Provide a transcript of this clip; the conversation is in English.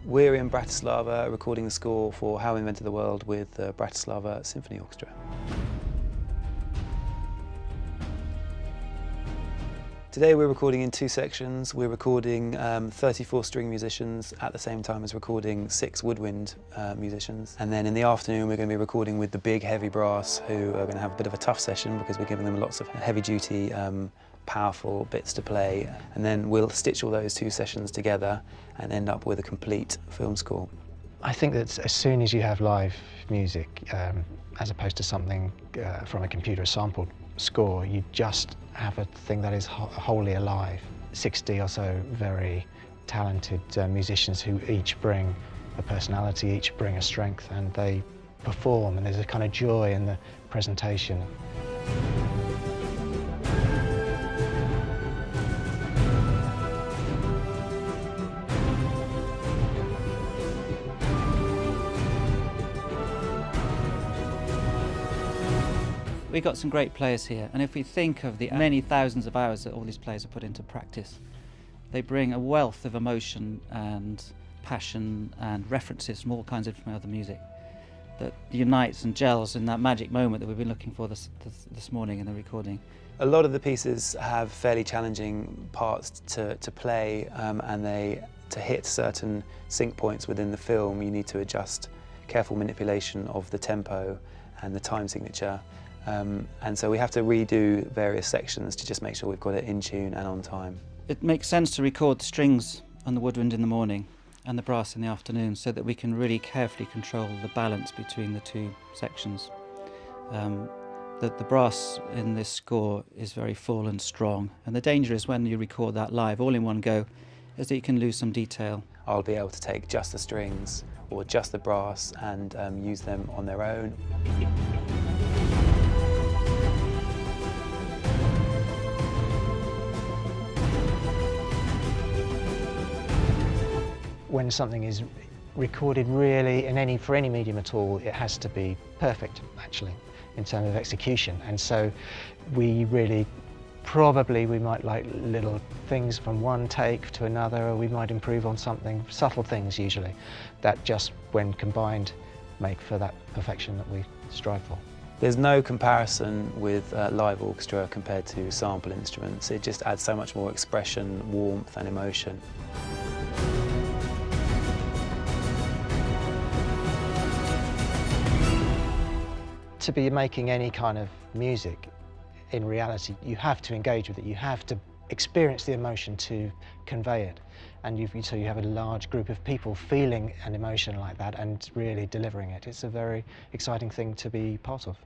We're in Bratislava recording the score for How We Invented the World with the Bratislava Symphony Orchestra. Today we're recording in two sections. We're recording 34 string musicians at the same time as recording 6 woodwind musicians. And then in the afternoon we're going to be recording with the big heavy brass, who are going to have a bit of a tough session because we're giving them lots of heavy duty, powerful bits to play. And then we'll stitch all those 2 sessions together and end up with a complete film score. I think that as soon as you have live music, as opposed to something from a computer sampled score, you just have a thing that is wholly alive. 60 or so very talented musicians who each bring a personality, each bring a strength, and they perform, and there's a kind of joy in the presentation. We've got some great players here, and if we think of the many thousands of hours that all these players have put into practice, they bring a wealth of emotion and passion and references from all kinds of different other music that unites and gels in that magic moment that we've been looking for this morning in the recording. A lot of the pieces have fairly challenging parts to play, and to hit certain sync points within the film, you need to adjust careful manipulation of the tempo and the time signature. And so we have to redo various sections to just make sure we've got it in tune and on time. It makes sense to record the strings on the woodwind in the morning and the brass in the afternoon, so that we can really carefully control the balance between the 2 sections. The brass in this score is very full and strong, and the danger is when you record that live all in one go is that you can lose some detail. I'll be able to take just the strings or just the brass and use them on their own. When something is recorded really for any medium at all, it has to be perfect, actually, in terms of execution. And so we really, we might like little things from one take to another, or we might improve on something, subtle things usually, that just when combined make for that perfection that we strive for. There's no comparison with live orchestra compared to sample instruments. It just adds so much more expression, warmth and emotion. To be making any kind of music, in reality, you have to engage with it. You have to experience the emotion to convey it. And so you have a large group of people feeling an emotion like that and really delivering it. It's a very exciting thing to be part of.